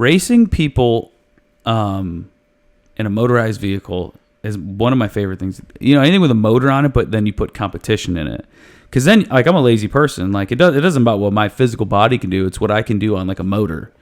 racing people in a motorized vehicle is one of my favorite things. You know, anything with a motor on it, but then you put competition in it. Because then, like, I'm a lazy person. Like, it doesn't about what my physical body can do. It's what I can do on, like, a motor,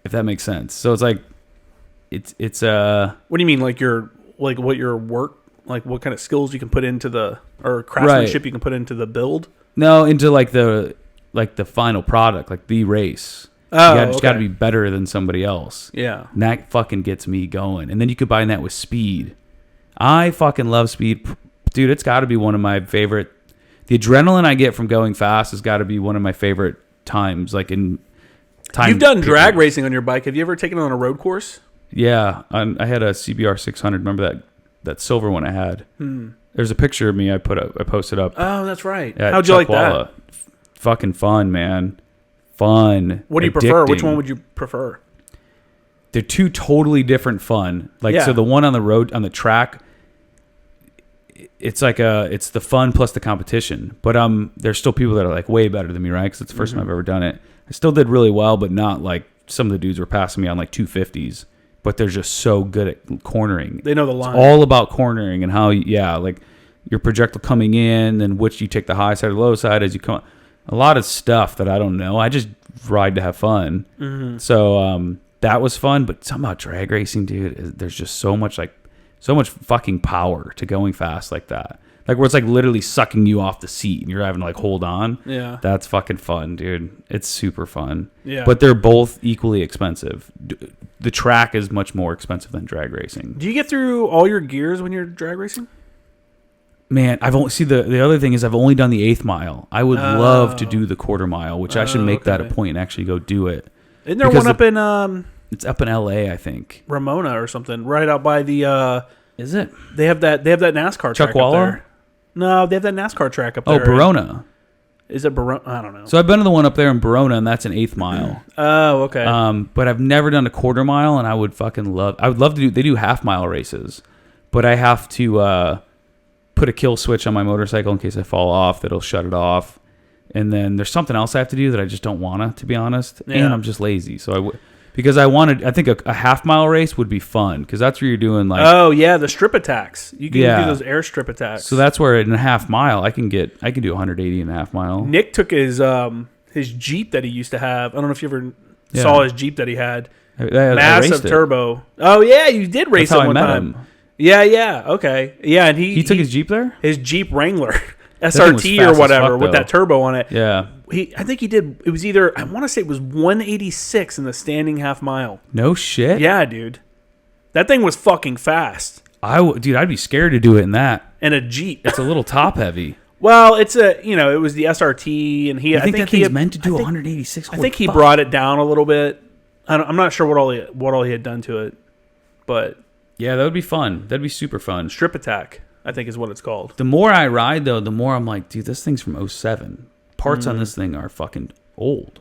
if that makes sense. So it's like, it's What do you mean, like what your work, like what kind of skills you can put into or craftsmanship you can put into the build? No, into like the final product, like the race. Oh, you just got to be better than somebody else. Yeah. And that fucking gets me going. And then you combine that with speed. I fucking love speed. Dude, it's got to be one of my favorite. The adrenaline I get from going fast has got to be one of my favorite times. Like in time. You've done drag racing on your bike. Have you ever taken it on a road course? Yeah. I had a CBR 600. Remember that silver one I had? There's a picture of me I posted up. Oh, that's right. How'd you like that? Fucking fun, man. Fun. What do you prefer? Which one would you prefer? They're two totally different fun. Like, so the one on the road, on the track, it's like it's the fun plus the competition. But there's still people that are like way better than me, right? Because it's the first time I've ever done it. I still did really well, but not like some of the dudes were passing me on like 250s. But they're just so good at cornering. They know the line. It's all about cornering and how, like your projectile coming in, and which you take the high side or low side as you come. A lot of stuff that I don't know. I just ride to have fun. Mm-hmm. So that was fun. But something about drag racing, dude, there's just so much fucking power to going fast like that. Like where it's like literally sucking you off the seat and you're having to like hold on. Yeah. That's fucking fun, dude. It's super fun. Yeah. But they're both equally expensive. The track is much more expensive than drag racing. Do you get through all your gears when you're drag racing? Man, I've only the other thing is I've only done the 8th mile. I would love to do the quarter mile, which I should make that a point and actually go do it. Isn't there one up in it's up in LA, I think. Ramona or something, right out by the Is it? They have that NASCAR track up there. No, they have that NASCAR track up there. Oh, Verona. Is it Verona? I don't know. So I've been to the one up there in Verona, and that's an 8th mile. Oh, okay. But I've never done a quarter mile, and I would love to do. They do half mile races, but I have to put a kill switch on my motorcycle in case I fall off. That'll shut it off. And then there's something else I have to do that I just don't want to be honest. Yeah. And I'm just lazy, so I think a half mile race would be fun because that's where you're doing like. Oh yeah, the strip attacks. You can do those air strip attacks. So that's where in a half mile I can do 180 in a half mile. Nick took his Jeep that he used to have. I don't know if you ever saw his Jeep that he had. Massive turbo. Oh yeah, you did race it one time. Him. Yeah, okay. Yeah, and he took his Jeep there? His Jeep Wrangler. SRT or whatever with that turbo on it. Yeah. I think he did. It was either, I want to say it was 186 in the standing half mile. No shit. Yeah, dude. That thing was fucking fast. Dude, I'd be scared to do it in that. And a Jeep. It's a little top heavy. Well, it was the SRT, and I think that thing's meant to do 186. I think he brought it down a little bit. I'm not sure what all he had done to it, but yeah, that would be fun. That'd be super fun. Strip Attack, I think is what it's called. The more I ride, though, the more I'm like, dude, this thing's from 2007. Parts on this thing are fucking old.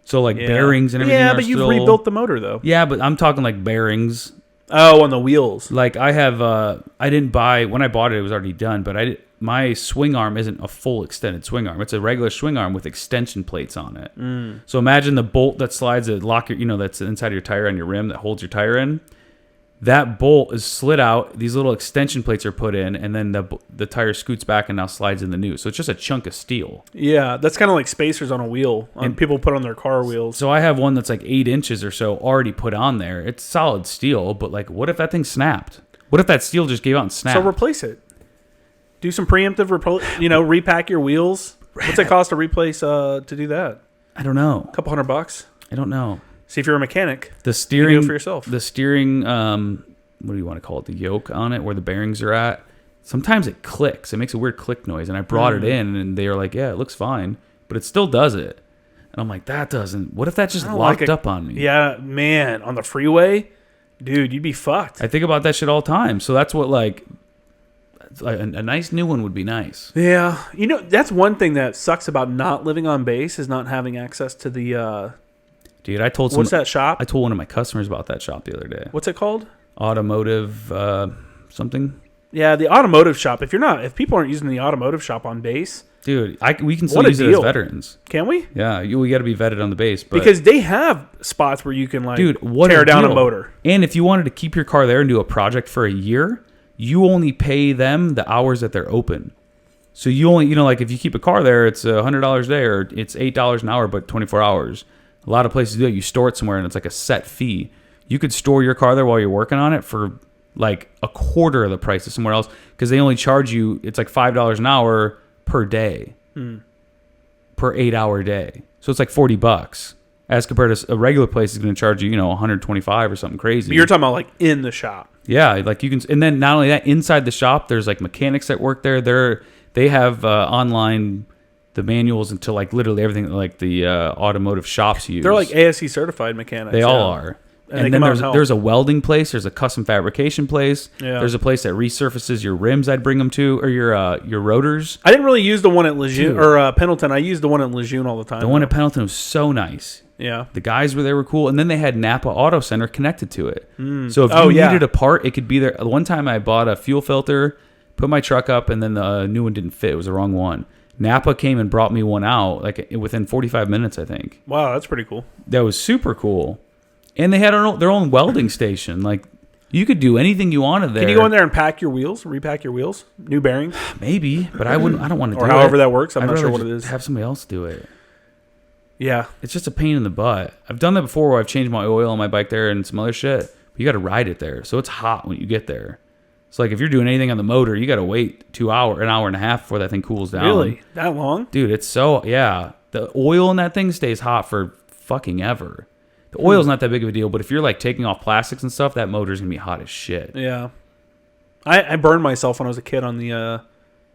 So, like, bearings and everything. Yeah, but you've rebuilt the motor, though. Yeah, but I'm talking, like, bearings. Oh, on the wheels. Like, I have, I didn't buy, when I bought it, it was already done, but my swing arm isn't a full extended swing arm. It's a regular swing arm with extension plates on it. So imagine the bolt that slides, that's inside of your tire on your rim that holds your tire in. That bolt is slid out. These little extension plates are put in, and then the tire scoots back and now slides in the new. So it's just a chunk of steel. Yeah, that's kind of like spacers on a wheel. And people put on their car wheels. So I have one that's like 8 inches or so already put on there. It's solid steel, but like, what if that thing snapped? What if that steel just gave out and snapped? So replace it. Do some preemptive, repack your wheels. What's it cost to replace to do that? I don't know. A couple $100. I don't know. See if you're a mechanic. The steering, you can do it for yourself. The steering, what do you want to call it? The yoke on it, where the bearings are at. Sometimes it clicks. It makes a weird click noise. And I brought it in, and they were like, "Yeah, it looks fine," but it still does it. And I'm like, "That doesn't. What if that just locked up on me?" Yeah, man, on the freeway, dude, you'd be fucked. I think about that shit all the time. So that's what like a nice new one would be nice. Yeah, that's one thing that sucks about not living on base is not having access to the. Dude, I told what's that shop? I told one of my customers about that shop the other day. What's it called? Automotive something. Yeah, the automotive shop. If people aren't using the automotive shop on base, Dude, we can still use it as veterans. Can we? Yeah, we got to be vetted on the base. But, because they have spots where you can tear down a motor. And if you wanted to keep your car there and do a project for a year, you only pay them the hours that they're open. So you only, like if you keep a car there, it's $100 a day or it's $8 an hour, but 24 hours. A lot of places do it. You store it somewhere and it's like a set fee. You could store your car there while you're working on it for like a quarter of the price of somewhere else because they only charge you, it's like $5 an hour per day, per 8-hour day. So it's like $40 as compared to a regular place is going to charge you, $125 or something crazy. But you're talking about like in the shop. Yeah, like you can, and then not only that, inside the shop, there's like mechanics that work there. They have online the manuals into like literally everything that like the automotive shops use. They're like ASC certified mechanics. They all are. And then there's a welding place. There's a custom fabrication place. Yeah. There's a place that resurfaces your rims. I'd bring them to, or your rotors. I didn't really use the one at Lejeune or Pendleton. I used the one at Lejeune all the time. The one at Pendleton was so nice. Yeah. The guys were cool. And then they had Napa Auto Center connected to it. So if you needed a part, it could be there. One time I bought a fuel filter, put my truck up, and then the new one didn't fit. It was the wrong one. Napa came and brought me one out like within 45 minutes, I think. Wow, that's pretty cool. That was super cool. And they had their own welding station. Like, you could do anything you wanted there. Can you go in there and repack your wheels? New bearings? Maybe, but I wouldn't. I don't want to do it. Or however that works. I'm not sure what it is. Have somebody else do it. Yeah. It's just a pain in the butt. I've done that before where I've changed my oil on my bike there and some other shit. But you got to ride it there. So it's hot when you get there. So, like, if you're doing anything on the motor, you got to wait an hour and a half before that thing cools down. Really? That long? Dude, it's so, yeah. The oil in that thing stays hot for fucking ever. The oil's not that big of a deal, but if you're like taking off plastics and stuff, that motor's gonna be hot as shit. Yeah, I burned myself when I was a kid on the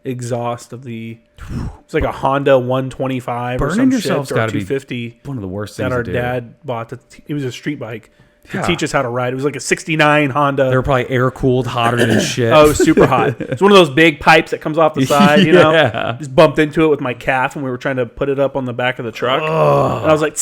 exhaust of the. It's like a Honda 125 or some shit, or 250. One of the worst things that our dad bought. It was a street bike to teach us how to ride. It was like a '69 Honda. They were probably air cooled, hotter than shit. Oh, it was super hot. It's one of those big pipes that comes off the side. You know, just bumped into it with my calf when we were trying to put it up on the back of the truck, and I was like.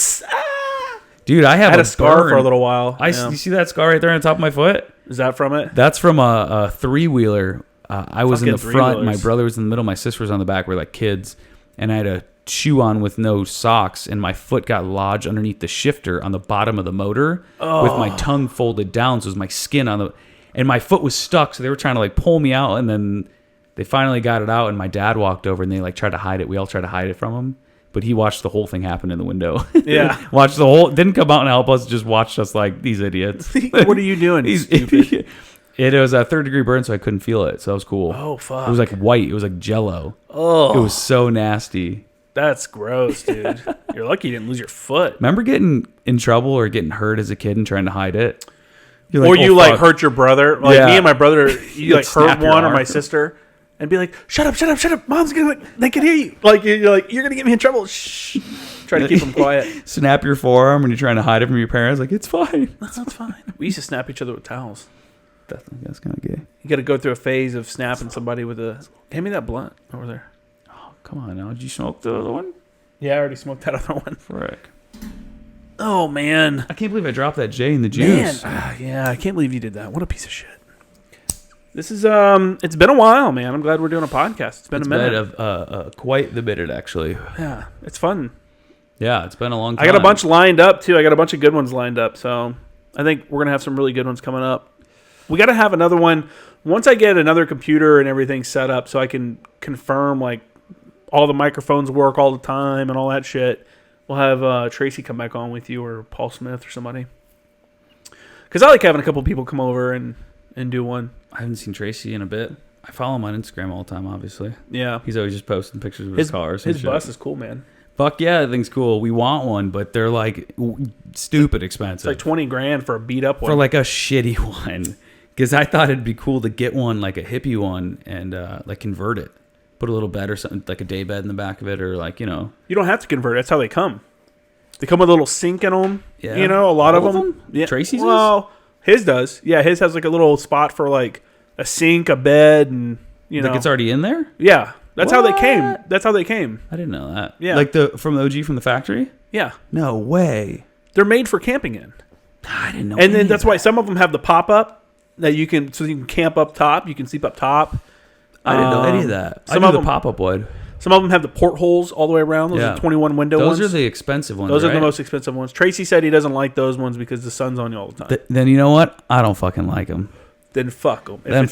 Dude, I had a scar for a little while. You see that scar right there on the top of my foot? Is that from it? That's from a three-wheeler. I was in the front. My brother was in the middle. My sister was on the back. We're like kids. And I had a shoe on with no socks. And my foot got lodged underneath the shifter on the bottom of the motor with my tongue folded down. So it was my skin on the... And my foot was stuck. So they were trying to like pull me out. And then they finally got it out. And my dad walked over and they like tried to hide it. We all tried to hide it from him. But he watched the whole thing happen in the window. Yeah. Watched the whole... Didn't come out and help us. Just watched us like these idiots. What are you doing, stupid? It was a 3rd-degree burn, so I couldn't feel it. So that was cool. Oh, fuck. It was like white. It was like Jell-O. Oh. It was so nasty. That's gross, dude. You're lucky you didn't lose your foot. Remember getting in trouble or getting hurt as a kid and trying to hide it? Like, or you like hurt your brother. Like me and my brother, you like hurt one or my sister. And be like, shut up. Mom's going to, they can hear you. Like, you're going to get me in trouble. Shh. Try to keep them quiet. Snap your forearm when you're trying to hide it from your parents. Like, it's fine. That's fine. We used to snap each other with towels. That's kind of gay. You got to go through a phase of snapping somebody with a, hand me that blunt over there. Oh, come on now. Did you smoke the other one? Yeah, I already smoked that other one. Frick. Oh, man. I can't believe I dropped that J in the juice. Yeah, I can't believe you did that. What a piece of shit. This is it's been a while, man. I'm glad we're doing a podcast. It's been a minute. Of quite the minute, actually. Yeah, it's fun. Yeah, it's been a long time. I got a bunch lined up too. I got a bunch of good ones lined up. So I think we're gonna have some really good ones coming up. We got to have another one once I get another computer and everything set up, so I can confirm like all the microphones work all the time and all that shit. We'll have Tracy come back on with you or Paul Smith or somebody. Because I like having a couple people come over and do one. I haven't seen Tracy in a bit. I follow him on Instagram all the time, obviously. Yeah. He's always just posting pictures of his cars. His bus is cool, man. Fuck yeah, that thing's cool. We want one, but they're like stupid expensive. It's like $20,000 for a beat up one. For like a shitty one. Because I thought it'd be cool to get one, like a hippie one, and like convert it. Put a little bed or something, like a day bed in the back of it, or like, you know. You don't have to convert it. That's how they come. They come with a little sink in them. Yeah. You know, a lot all of them. Yeah. Tracy's? Well, his does. Yeah, his has like a little spot for like a sink, a bed, and you know. Like it's already in there? Yeah. That's how they came. That's how they came. I didn't know that. Yeah. Like from the OG from the factory? Yeah. No way. They're made for camping in. I didn't know. And then that's why some of them have the pop up that you can camp up top. You can sleep up top. I didn't know any of that. Some I of knew them, the pop up would. Some of them have the portholes all the way around. Those are 21 window ones. Those are the expensive ones. Those are the most expensive ones. Tracy said he doesn't like those ones because the sun's on you all the time. Then you know what? I don't fucking like them. Then fuck them. Then